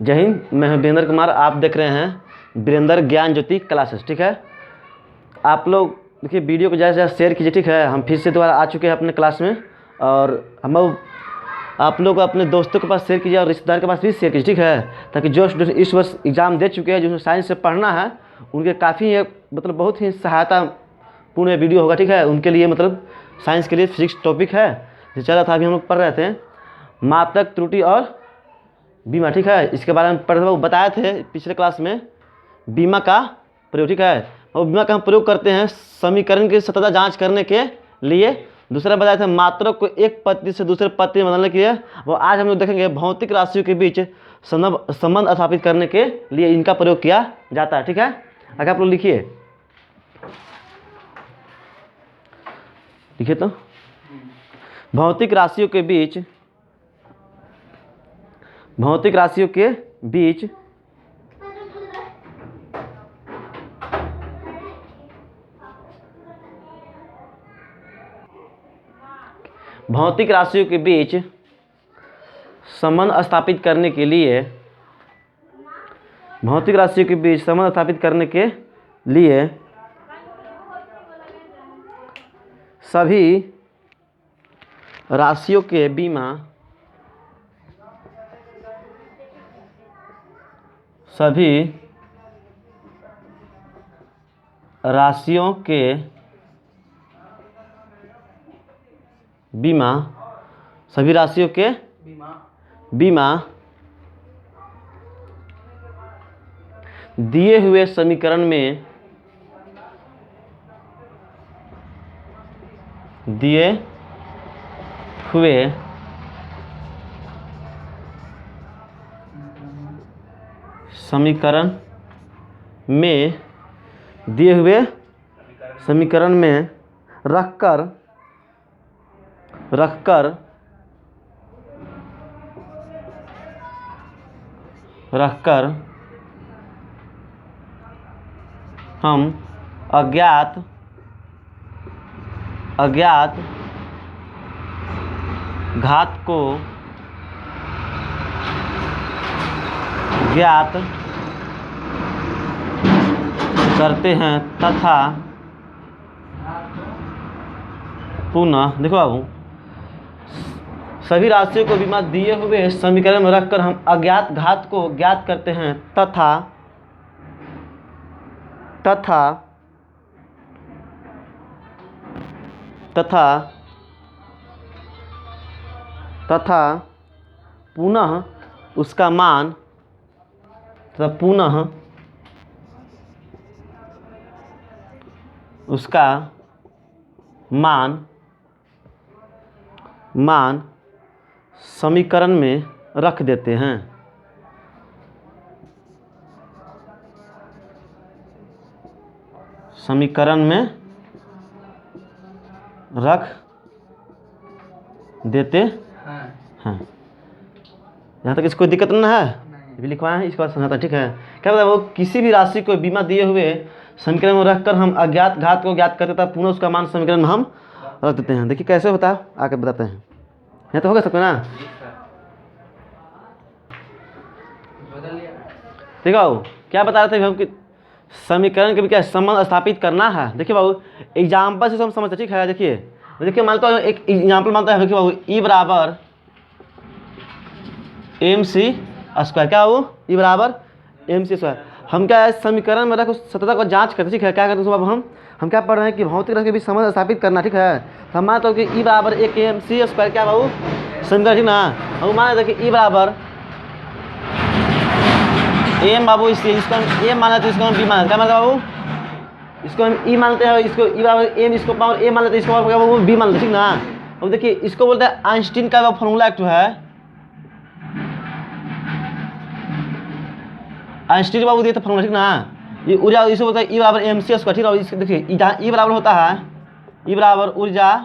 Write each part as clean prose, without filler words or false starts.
जय हिंद, मैं हूं वीरेंद्र कुमार। आप देख रहे हैं वीरेंद्र ज्ञान ज्योति क्लासेस। ठीक है, आप लोग देखिए वीडियो को ज़्यादा से ज़्यादा शेयर कीजिए। ठीक है, हम फिर से दोबारा आ चुके हैं अपने क्लास में, और हम आप लोग अपने दोस्तों के पास शेयर कीजिए और रिश्तेदार के पास भी शेयर कीजिए। ठीक है, ताकि जो स्टूडेंट इस वर्ष एग्ज़ाम दे चुके हैं, जिन्हें साइंस से पढ़ना है, उनके काफ़ी मतलब बहुत ही सहायतापूर्ण वीडियो होगा। ठीक है, उनके लिए मतलब साइंस के लिए फिजिक्स टॉपिक है जो चल रहा था, अभी हम लोग पढ़ रहे थे मात्रक त्रुटि और बीमा। ठीक है, इसके बारे में पढ़ बताए थे पिछले क्लास में बीमा का प्रयोग। ठीक है, और बीमा का हम प्रयोग करते हैं समीकरण की सत्यता जांच करने के लिए। दूसरा बताया था मात्रक को एक पत्ती से दूसरे पत्ती में बदलने के लिए। वो आज हम लोग देखेंगे भौतिक राशियों के बीच संबंध स्थापित करने के लिए इनका प्रयोग किया जाता है। ठीक है, अगर आप लोग लिखिए तो भौतिक राशियों के बीच भौतिक राशियों के बीच संबंध स्थापित करने के लिए सभी राशियों के बीमा सभी राशियों के बीमा दिए हुए समीकरण में दिए हुए समीकरण में रखकर हम अज्ञात घात को ज्ञात करते हैं तथा पुनः देखो बाबू, सभी राशियों को बीमा दिए हुए समीकरण में रखकर हम अज्ञात घात को ज्ञात करते हैं तथा पुनः उसका मान समीकरण में रख देते हैं। समीकरण में रख देते हैं। यहाँ तक इसको दिक्कत नहीं है, भी लिखवाया है, इसके बाद समझाता है। ठीक है, क्या बताया वो, किसी भी राशि को बीमा दिए हुए समीकरण में रखकर हम अज्ञात घात को ज्ञात करते हैं, पुनः उसका मान समीकरण में हम रख देते हैं। देखिए कैसे होता है, आकर बताते हैं। यहाँ तो होगा सबको ना, ठीक है बाबू। क्या बता रहे थे हम कि समीकरण के भी क्या संबंध स्थापित करना है। देखिए बाबू, एग्जाम्पल से हम समझते। ठीक है, देखिए मानता हूँ एक एग्जाम्पल मानता है। देखिए बाबू, ई बराबर एम सी स्क्वायर। क्या वो ई बराबर एम सी स्क्वायर। हम क्या है समीकरण में रख सत्यता को जांच करते। ठीक है, क्या करते हैं बाबू, हम क्या पढ़ रहे हैं कि भौतिक राशि के बीच संबंध स्थापित करना। ठीक है, तो हम मानते हो कि ई बराबर एक एम सी स्क्वायर क्या बाबू समीकरण। ठीक ना, हम मान लेते हैं कि ई बराबर एम बाबू, इसको हम एम मान लेते हैं, इसको हम बी मान लेते हैं। क्या मानते बाबू, इसको हम ई मानते हैं, इसको ई बराबर एम, इसको पावर ए मान लेते हैं, इसको पावर क्या बाबू बी मान लेते हैं। ठीक ना, अब देखिए इसको बोलते हैं आइंस्टीन का फॉर्मूला एक है। आइंस्टीन बाबू दिए थे फॉर्मूला। ठीक ना, ये ऊर्जा इसे बोलता है ई बराबर एम सी स्क्वायर। ठीक है, इसको देखिए जहाँ ई बराबर होता है, ई बराबर ऊर्जा।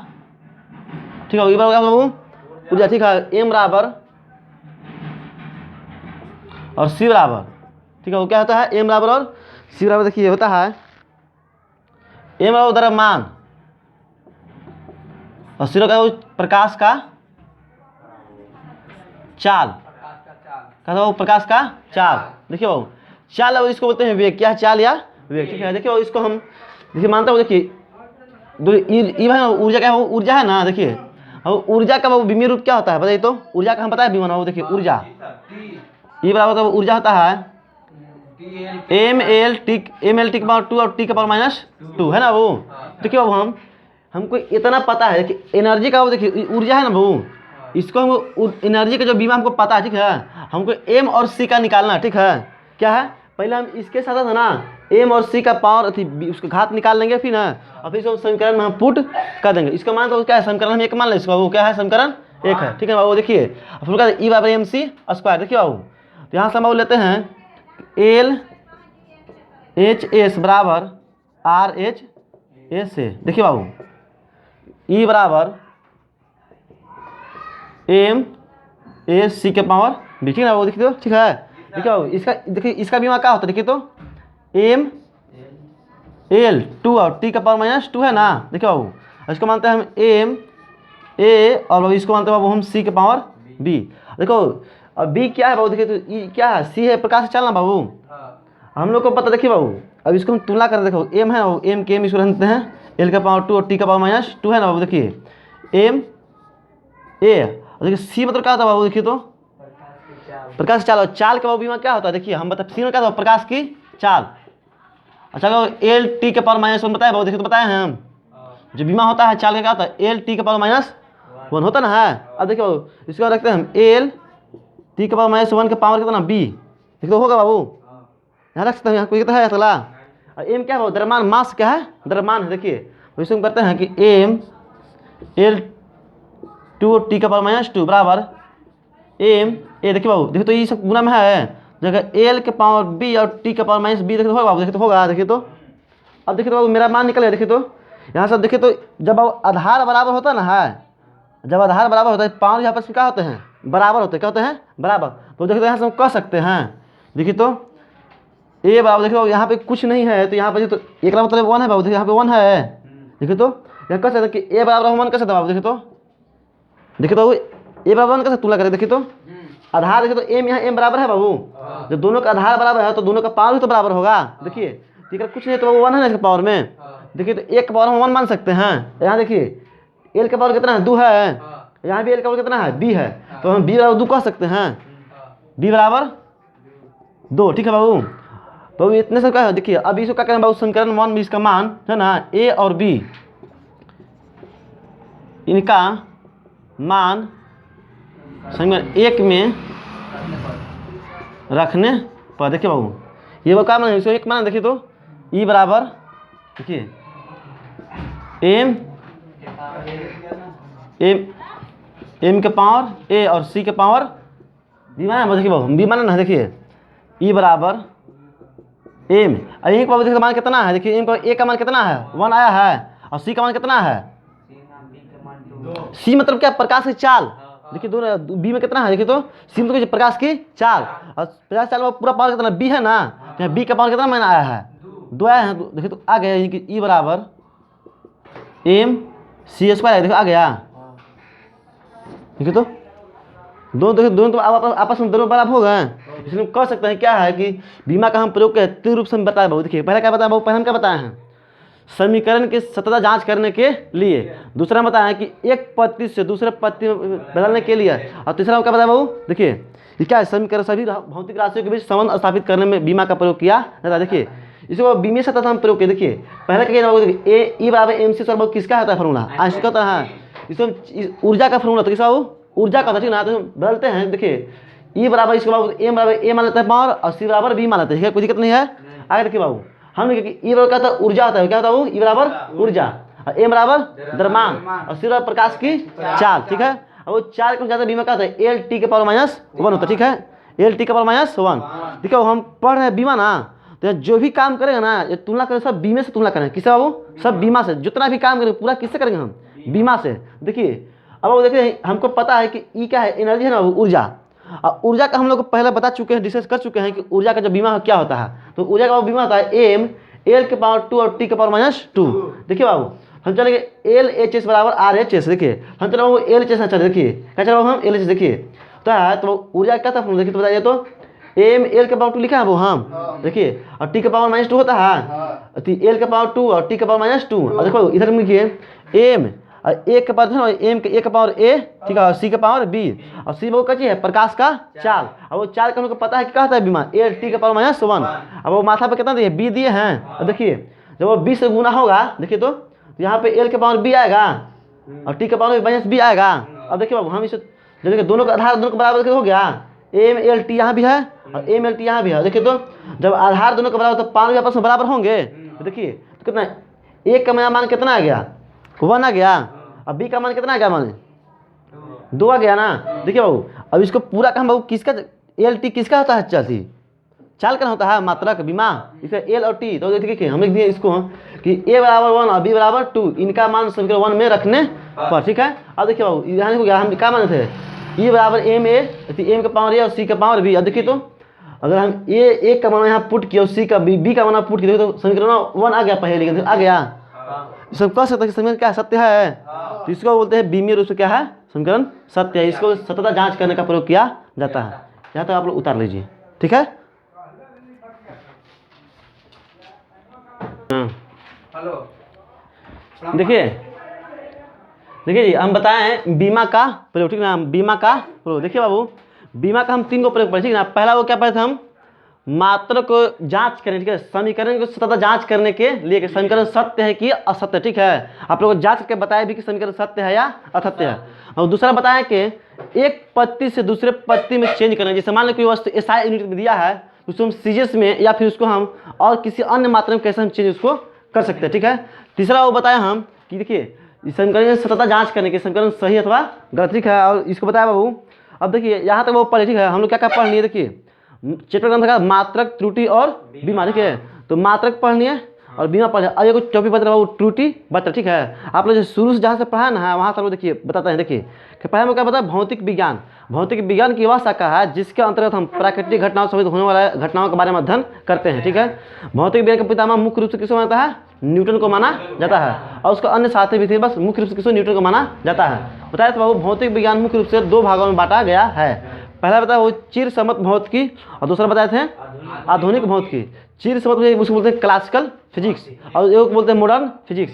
ठीक है, ई बराबर बाबू ऊर्जा। ठीक है, एम बराबर और सी बराबर। ठीक है, वो क्या होता है एम बराबर और सी बराबर। देखिए होता है एम बराबर द्रव्यमान और सी बराबर प्रकाश का चाल। क्या था बाबू? प्रकाश का चाल। देखिए बाबू चाल, अब इसको बोलते हैं वेग। क्या है? चाल या वेग। ठीक है, देखिए बाबू इसको हम देखिए मानते हो, देखिए ऊर्जा क्या है? ऊर्जा है ना। देखिए अब ऊर्जा का वो विमीय रूप क्या होता है बताइए तो? ऊर्जा का हम पता है विमान बाबू। देखिए ऊर्जा ई बराबर तो ऊर्जा होता है ml की पावर 2 और t की पावर -2 है ना वो। देखिए बाबू हमको इतना पता है कि एनर्जी का वो देखिए ऊर्जा है ना बाबू, इसको हमको एनर्जी का जो बीमा हमको पता है। ठीक है, हमको m और c का निकालना। ठीक है, क्या है? पहले हम इसके साथ है ना m और c का पावर उसका घात निकाल लेंगे फिर ना, और फिर इसको समीकरण में हम पुट कर देंगे। इसका मान तो क्या है? समीकरण हम एक मान लें इसका, वो क्या है? समीकरण एक है। ठीक है बाबू, देखिए फिर क्या ई बराबर एम सी स्क्वायर। देखिए बाबू तो यहाँ से हम बाबू लेते हैं एल एच एस बराबर आर एच एस ए। देखिए बाबू ई बराबर एम ए सी के पावर बी। ठीक है ना वो? देखिए तो ठीक है। देखिए बाबू इसका बीमा क्या होता है? देखिए तो एम एल 2 और टी का पावर -2 है ना। देखिए बाबू इसको मानते हैं हम एम ए और इसको मानते हैं बाबू हम सी के पावर बी। देखो अब बी क्या है बाबू? देखिए तो ई क्या है? सी है, प्रकाश से चलना बाबू, हम लोग को पता। देखिए बाबू अब इसको हम तुलना कर, देखो एम है बाबू, एम के एम इसको रखते हैं, एल का पावर 2 और टी का पावर -2 है ना बाबू। देखिए एम ए, देखिए सी मतलब क्या होता है बाबू? देखिए तो प्रकाश की चाल। चाल का बाबू बीमा क्या होता है? देखिए हम बता, सी में क्या होता है? प्रकाश की चाल। अच्छा एल टी के पावर -1 बताया बाबू। देखिए तो बताए हैं हम, जो बीमा होता है चाल का क्या होता है? एल टी के पावर -1 होता ना है। अब देखिए बाबू इसको रखते हैं हम एल टी के पावर -1 का पावर कितना? बी। देखिए तो होगा बाबू, यहाँ रख सकते हैं। यहाँ कोई कितना है अगला? और एम क्या है? द्रव्यमान, मास क्या है? द्रव्यमान है। देखिए इसको हम करते हैं कि एम एल 2 टी का पावर -2 बराबर एम ए। देखिए बाबू देखिए तो ये सब गुना में है, जगह एल के पावर बी और टी का पावर -बी। देखिए तो होगा बाबू। देखिए तो होगा। देखिए तो अब देखिए तो बाबू मेरा मान निकल गया। देखिए तो यहाँ से देखिए तो जब आधार बराबर होता है ना है, जब आधार बराबर होता है पावर यहाँ पर क्या होते हैं? बराबर होते हैं। क्या होते हैं? बराबर। तो देखिए तो यहाँ से हम कह सकते हैं, देखिए तो ए बराबर, देखिए यहाँ पे कुछ नहीं है तो यहाँ पे तो एक का मतलब 1 है बाबू। देखिए यहाँ पे 1 है। देखिए तो यहाँ कह सकते हैं कि ए बराबर हम 1 कर सकते हैं बाबू। देखिए तो ए बराबर 1 कैसे तुलना करें? देखिए तो आधार, देखिए तो एम यहाँ एम बराबर है बाबू, जब दोनों का आधार बराबर है तो दोनों का पावर भी तो बराबर होगा। देखिए ठीक है, कुछ नहीं तो 1 है ना इसके पावर में। देखिए तो एक का पावर हम 1 मान सकते हैं। यहाँ देखिए एल का पावर कितना है? 2 है। यहाँ भी एल का पावर कितना है? बी है। तो हम बी बराबर 2 कह सकते हैं, बी बराबर 2। ठीक है बाबू, तो इतने सब क्या है? देखिए अब इसको क्या करें बाबू? समीकरण 1 में इसका मान है ना ए और बी, इनका मान समीकरण 1 में रखने पर। देखिए बाबू ये वो क्या मान है? इसको एक मान। देखिए तो ई बराबर देखिए एम एम के पावर ए और सी के पावर बी माना। देखिए बाबू बी माना ना। देखिए ई बराबर एम, और यही बाबू देखिए मान कितना है? देखिए एम का ए का मान कितना है? 1 आया है। और सी का मान कितना है? सी मतलब क्या? प्रकाश की चाल। देखिए दोनों बी में कितना है? देखिए तो सी मतलब प्रकाश की चाल, और प्रकाश चाल में पूरा पावर कितना? बी है ना। तो बी का पावर कितना मैंने आया है? 2 आया है। देखिए तो आ गया ई बराबर एम सी स्क्वायर। देखो आ गया। देखिए तो दोनों तो आपस में दोनों बराबर हो गए। इसलिए कह सकते हैं क्या है कि बीमा का हम प्रयोग के तीन रूप से हम बताए बाबू। देखिए पहले क्या बताया बाबू? पहले हम क्या बताए हैं? समीकरण की सततता जांच करने के लिए। दूसरा बताया है कि एक पत्ती से दूसरे पत्ती में बदलने के लिए। और तीसरा क्या बताया बाबू? देखिए ये क्या है? समीकरण सभी भौतिक राशियों के बीच संबंध स्थापित करने में बीमा का प्रयोग किया जाता है। देखिए इसको बीमीय सततता हम प्रयोग किए। देखिए पहले क्या बाबू? देखिए ए ई बराबर एम सी बाबू किसका होता है फॉर्मूला? आंशिक का होता है। इसको ऊर्जा का फॉर्मूला तो किसका बाबू? ऊर्जा का होता है। ठीक ना, तो बदलते हैं। देखिए ई बराबर इसके बाबू एम बराबर ए मान लेते हैं पावर, और सी बराबर बी मान लेते हैं। ठीक है, कोई दिक्कत नहीं है। आगे देखिए बाबू हम ई बराबर क्या होता है? ऊर्जा होता है। क्या होता है बाबू? ई बराबर ऊर्जा, और एम बराबर द्रव्यमान, और सी बराबर प्रकाश की चाल। ठीक है, और वो चार को ज्यादा बीमा क्या होता है? एल टी के पावर -1 होता है। ठीक है, एल टी के पावर -1। देखिए हम पढ़ रहे हैं बीमा ना, तो जो भी काम करेगा ना ये तुलना करें, सब बीमे से तुलना करें। किससे बाबू? सब बीमा से। जितना भी काम करेंगे पूरा किससे करेंगे हम? बीमा से। देखिए अब देखिए हमको पता है कि ई क्या है? एनर्जी है ना, ऊर्जा। और ऊर्जा का हम लोग पहले बता चुके हैं, डिस्कस कर चुके हैं कि ऊर्जा का जो बीमा क्या होता है। तो ऊर्जा का बीमा होता है एम एल के पावर 2 और टी के पावर -2। देखिए बाबू हम चलेंगे एल एच एस बराबर आर एच एस। देखिए हम चलो बाबू एल एच एस। चले देखिए क्या चलो हम एल एच एस। देखिए होता है तो ऊर्जा क्या था, देखिए तो बताइए तो ml के पावर 2 लिखा है वो, हम देखिए, और t के पावर -2 होता है, तो l के पावर 2 और t के पावर -2, और देखो इधर में लिखिए m और a के पावर m के a के पावर a, ठीक है, और c के पावर b, और c वो क्या चीज है, प्रकाश का चाल, और वो चाल का हमको पता है कि क्या होता है विमान, a t के पावर -1, अब वो माथा पे कितना दिए, b दिए हैं, और देखिए जब वो b से गुना होगा, देखिए तो यहाँ पे l के पावर b आएगा और t के पावर -b आएगा। अब देखिए बाबू हम इसे देखिए दोनों का आधार दोनों के बराबर हो गया, एम एल टी यहाँ भी है और एम एल टी यहाँ भी है। देखिए तो जब आधार दोनों के बराबर तो पाँच भी आपस में बराबर होंगे, तो देखिए तो कितना, एक का मान कितना आ गया, 1 आ गया, अब बी का मान कितना आ गया, मान 2 आ गया ना। देखिए बाबू अब इसको पूरा काम बाबू किसका, एल टी किसका होता है, चलती चाल का होता है, मात्रक बीमा, इसका एल और टी। तो देखिए हम लिख दिए इसको कि ए बराबर 1 और बी बराबर 2, इनका मान समीकरण 1 में रखने पर, ठीक है। अब देखिए बाबू यहाँ हो गया, हम क्या माने थे, ई बराबर एम ए, एम का पावर ए और सी का पावर बी। अब देखिए तो अगर हम ए का मान यहाँ पुट किया और सी का बी का मान पुट किया तो समीकरण 1 आ गया, पहले लेकिन आ गया, सब कह सकते हैं समीकरण क्या सत्य है, तो इसको बोलते हैं बीमीय रूप से क्या है, समीकरण सत्य है। इसको सत्यता जांच करने का प्रयोग किया जाता है। यहाँ तक आप लोग उतार लीजिए, ठीक है। देखिए जी हम बताएं बीमा का प्रयोग, ठीक ना, बीमा का प्रयोग। देखिए बाबू बीमा का हम 3 को प्रयोग पढ़े, ठीक ना। पहला वो क्या पढ़े थे हम, मात्रा को जांच करें, ठीक है, समीकरण को सतत जांच करने के लिए कि समीकरण सत्य है कि असत्य, ठीक है। आप लोगों को जांच करके बताया भी कि समीकरण सत्य है या असत्य है। और दूसरा बताया कि एक पत्ती से दूसरे पत्ती में चेंज करना, जैसे मान लो कोई वस्तु एसआई यूनिट में दिया है, उसको हम सीजीएस में या फिर उसको हम और किसी अन्य मात्रा में कैसे हम चेंज उसको कर सकते हैं, ठीक है। तीसरा वो बताया हम कि देखिए समीकरण सतत जांच करने के समीकरण सही अथवा गलत, ठीक है। और इसको बताया बाबू। अब देखिए यहाँ तक वो पढ़े, ठीक है। हम लोग क्या क्या पढ़ लिए, देखिए चैप्टर का नाम था मात्रक, त्रुटि और बीमा, ठीक है। तो मात्रक पढ़नी है और बीमा पढ़े। अब ये कुछ टॉपिक बता रहा हूँ, त्रुटि बता, ठीक है। आप लोग शुरू से जहाँ से पढ़ा ना वहाँ से देखिए बताते हैं। देखिए कि पहले में क्या बताया, भौतिक विज्ञान। भौतिक विज्ञान की वह शाखा है जिसके अंतर्गत हम प्राकृतिक घटनाओं से होने वाले घटनाओं के बारे में अध्ययन करते हैं, ठीक है। भौतिक विज्ञान का पितामह मुख्य रूप से किसको मानता है, न्यूटन को माना जाता है, और उसका अन्य साथी भी थे, बस मुख्य रूप से किसको, न्यूटन को माना जाता है। बताया तो बाबू भौतिक विज्ञान मुख्य रूप से 2 भागों में बांटा गया है। पहला बताया वो चिर सम्मत भौतिकी और दूसरा बताए थे आधुनिक भौतिकी। चिर सम्मत उसको बोलते हैं क्लासिकल फिजिक्स और एक बोलते हैं मॉडर्न फिजिक्स।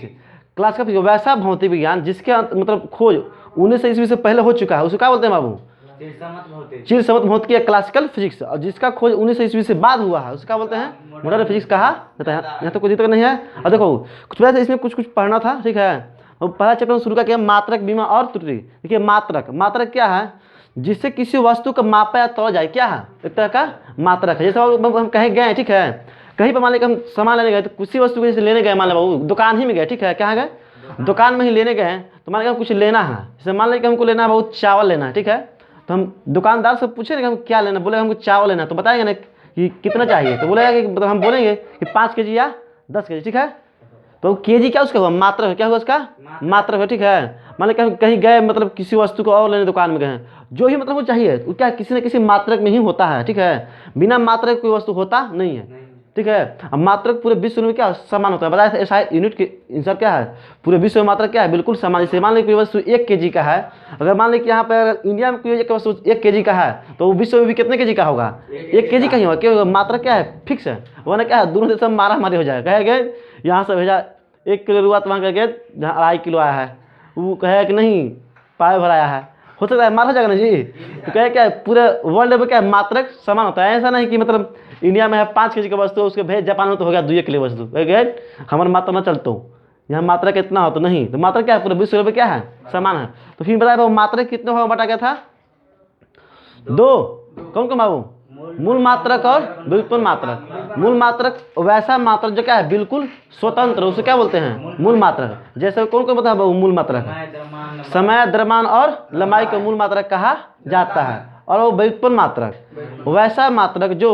क्लासिकल फिजिक्स वैसा भौतिक विज्ञान जिसके मतलब खोज 1900 ईस्वी से पहले हो चुका है, उसको क्या बोलते हैं बाबू, चिर सम्मत भौतिकी या क्लासिकल फिजिक्स। और जिसका खोज 1900 ईस्वी से बाद हुआ है उसका बोलते हैं मॉडर्न फिजिक्स कहा जाता है। यहाँ तो कोई दिक्कत नहीं है। और देखो कुछ वैसे इसमें कुछ पढ़ना था, ठीक है। और पहला चैप्टर शुरू किया मात्रक, बीमा और त्रुटि। देखिए मात्रक क्या है, जिससे किसी वस्तु को मापा या तोड़ा जाए, क्या है, एक तरह का मात्रक है। जैसे हम कहीं गए, ठीक है, कहीं पर मान लीजिए हम सामान लेने गए, तो किसी वस्तु को जैसे लेने गए, मान लो बाबू दुकान ही में गए, ठीक है, क्या गए, दुकान में ही लेने गए, तो मान लीजिए हम कुछ लेना है, जैसे मान लीजिए हमको लेना है बहुत चावल लेना है, ठीक है। तो हम दुकानदार से पूछे ना कि हम क्या लेना, बोले हमको चावल लेना, तो बताएंगे ना कि कितना चाहिए, तो बोलेगा कि हम बोलेंगे कि 5 kg या 10 kg, ठीक है। तो केजी क्या उसका हुआ, मात्रक, क्या हुआ उसका मात्रक है, ठीक है। मान लीजिए कहीं गए, मतलब किसी वस्तु को और लेने दुकान में गए, जो ही मतलब वो चाहिए वो क्या किसी न किसी मात्रक में ही होता है, ठीक है। बिना मात्रक कोई वस्तु होता नहीं है, ठीक है। अब मात्रक पूरे विश्व में क्या समान होता है, बताया था एसआई यूनिट के आंसर क्या है, पूरे विश्व में मात्रक क्या है, बिल्कुल समान। जैसे मान लीजिए कोई वस्तु 1 kg का है, अगर मान लीजिए कि यहाँ पर अगर इंडिया में कोई एक वस्तु 1 kg का है, तो विश्व में भी कितने kg का होगा, 1 kg का ही होगा। क्यों, मात्रक क्या है, फिक्स है, वरना क्या है दोनों देश में मारा मारी हो जाएगा। कहेगा यहाँ से भेजा 1 किलो रुआ, तो वहाँ कह जहाँ 2.5 किलो आया है, वो कहे कि नहीं पाए भराया है, हो सकता है मार हो जाएगा ना जी। तो कहे क्या है पूरे वर्ल्ड में क्या है मात्रक समान होता है। ऐसा नहीं कि मतलब इंडिया में है 5 kg का वस्तु, उसके भेज जापान में तो हो गया 2 किलो वस्तु, हमारा मात्रा ना चलता हूँ, यहाँ मात्रा कितना हो तो नहीं, तो मात्रा क्या है पूरे विश्व में क्या है समान है। तो फिर बताया मात्रा कितने भाग में बांटा गया था, 2। कौन बाबू, मूल मात्रक और व्युत्पन्न मात्रक। मूल मात्रक वैसा मात्रक जो क्या है बिल्कुल स्वतंत्र, उसे क्या बोलते हैं मूल मात्रक। जैसे कौन बता है मूल मात्रक, समय, द्रव्यमान और लंबाई को मूल मात्रक कहा जाता है। और वो व्युत्पन्न मात्रक वैसा मात्रक जो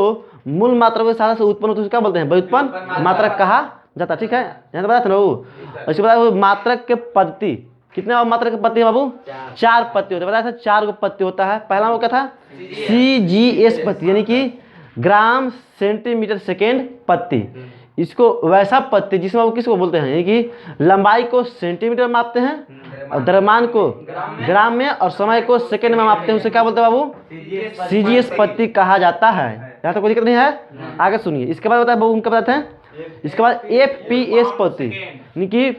मूल मात्रक के साथ से उत्पन्न होता है, क्या बोलते हैं व्युत्पन्न मात्रक कहा जाता है, ठीक है। यहाँ तो बताया था ना वो। ऐसे बताया मात्रक के पद्धति, कितने मात्रक के पत्ती है बाबू, 4 पत्ती होते हैं, बताया था 4 पत्ती होता है। पहला वो क्या था, CGS पत्ती, यानी कि ग्राम सेंटीमीटर सेकेंड पत्ती। इसको वैसा पत्ती जिसमें वो किसको बोलते हैं, यानी कि लंबाई को सेंटीमीटर मापते हैं और द्रव्यमान को ग्राम में और समय को सेकंड में मापते हैं, उसे क्या बोलते हैं बाबू? सीजीएस पत्ती कहा जाता है। यहाँ तक कोई दिक्कत नहीं है? आगे सुनिए, इसके बाद बताए बाबू, उनका बताते हैं। इसके बाद एफपीएस पत्ती यानी कि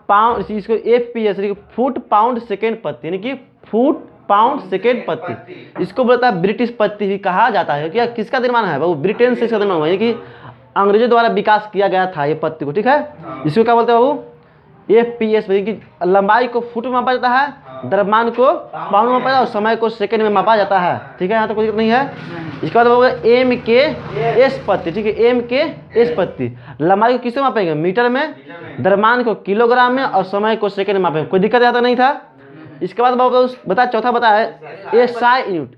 पाउंड, इसको एफपीएस यानी कि फुट पाउंड सेकेंड पत्ती यानी कि फुट पाउंड सेकेंड पत्ती, इसको बोलता है ब्रिटिश पत्ती भी कहा जाता है। क्या किसका निर्माण है बाबू? ब्रिटेन से इसका निर्माण हुआ, यानी कि अंग्रेजों द्वारा विकास किया गया था ये पत्ती को, ठीक है। इसको क्या बोलते हैं बाबू? एफपीएस, की लंबाई को फुट में मापा जाता है, द्रव्यमान को पाउंड में मापा जाता है और समय को सेकंड में मापा जाता है, ठीक है। यहाँ तो कोई दिक्कत नहीं है। इसके बाद होगा एम के एस पत्ती, ठीक है। एम के एस पत्ती लंबाई को किससे मापेंगे? मीटर में, द्रव्यमान को किलोग्राम में और समय को सेकंड में मापेंगे। कोई दिक्कत यहाँ तो नहीं था। इसके बाद बता, चौथा बता है SI unit,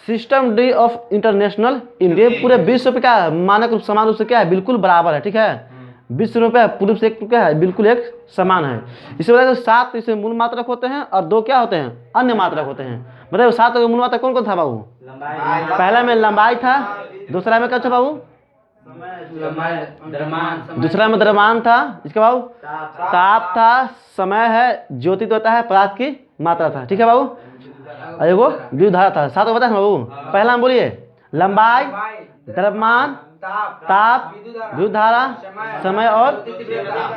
system D of international India, पूरे विश्व पे क्या है? मानक रूप समान रूप से क्या है? बिल्कुल बराबर है, ठीक है। विश्व रूप है पूर्व से क्या है? बिल्कुल एक समान है। इसे बताया 7 इसमें मूल मात्रक होते हैं और 2 क्या होते हैं? अन्य मात्रक होते हैं। बताइए 7 मूल मात्रक कौन कौन था बाबू? पहला में लंबाई था, दूसरा में क्या था बाबू? दूसरा में द्रव्यमान था, इसके बाबू ताप था, समय है, ज्योति होता है, पदार्थ की मात्रा था, ठीक है बाबू। अरे वो विद्युत धारा था। 7 बताया बाबू। पहला हम बोलिए लंबाई, द्रव्यमान, ताप, विद्युत धारा, समय और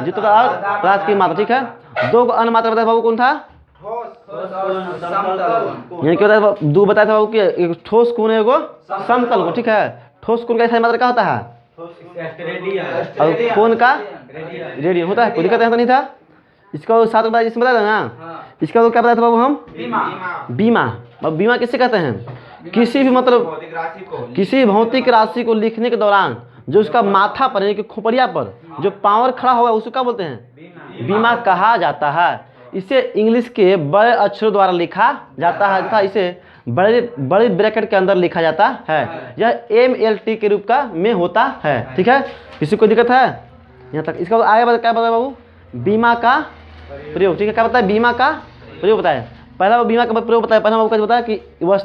जितना पदार्थ की मात्रा, ठीक है। 2 अन्य मात्रा बताया बाबू, कौन था? यानी कि बताया 2 बताया था बाबू कि एक ठोस कोण है, एगो समतल कोण, ठीक है। ठोस कोण का सही मात्रा क्या होता है? और कोण का रेडियन होता है। कोई दिक्कत नहीं था। इसका 7 बताया, इसमें बताया था ना। इसका तो क्या बताया था बाबू हम? बीमा। अब बीमा किससे कहते हैं? किसी भी मतलब किसी भौतिक राशि को लिखने के दौरान जो उसका माथा पर यानी कि खोपड़िया पर जो पावर खड़ा होगा उसको क्या बोलते हैं? बीमा कहा जाता है। इसे इंग्लिश के बड़े अक्षरों द्वारा लिखा जाता है तथा इसे बड़े ब्रैकेट के अंदर लिखा जाता है। यह MLT के रूप का में होता है, ठीक है। किसी को दिक्कत है यहाँ तक? इसका आगे क्या बताया बाबू? बीमा का प्रयोग, ठीक है। क्या बताया? बीमा का प्रयोग बताया। पहला वो बीमा का प्रयोग बताया। पहला आपको बताया कि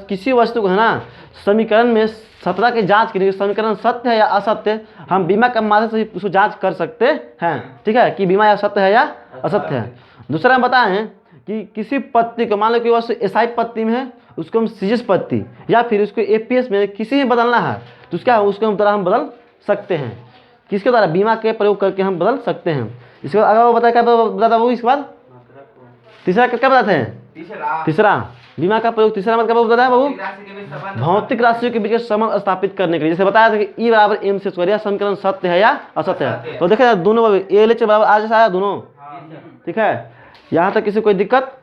किसी वस्तु को है ना समीकरण में सत्यता की जांच के लिए समीकरण सत्य है या असत्य, हम बीमा के माध्यम से उसको जांच कर सकते हैं, ठीक है, कि बीमा या सत्य है या असत्य है। दूसरा हम बताएं कि किसी पत्ती को, मान लो कि वस्तु एसआई पत्ती में है, उसको हम सीजीएस पत्ती या फिर उसको एफपीएस में किसी में बदलना है तो उसका उसको द्वारा हम बदल सकते हैं। किसके द्वारा? बीमा के प्रयोग करके हम बदल सकते हैं। इसके बाद अगर वो बताया क्या बताता वो? इसके बाद तीसरा क्या बताते हैं? तीसरा बीमा का प्रयोग, तीसरा मतलब बताया है बाबू? भौतिक राशियों के बीच संबंध स्थापित करने के लिए। जैसे बताया था कि E बराबर M से स्क्वायर, समीकरण सत्य है या असत्य है। तो देखा दोनों ALH बराबर आज आया दोनों, ठीक है। यहाँ तक किसी कोई दिक्कत?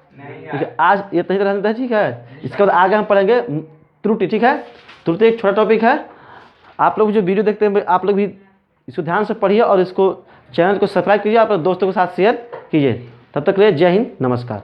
आज ये नहीं रहता है, ठीक है। इसके बाद आगे हम पढ़ेंगे त्रुटि, ठीक है। त्रुटि एक छोटा टॉपिक है। आप लोग जो वीडियो देखते हैं आप लोग भी इसको ध्यान से पढ़िए और इसको चैनल को सब्सक्राइब कीजिए, अपने दोस्तों के साथ शेयर कीजिए। तब तक के लिए जय हिंद, नमस्कार।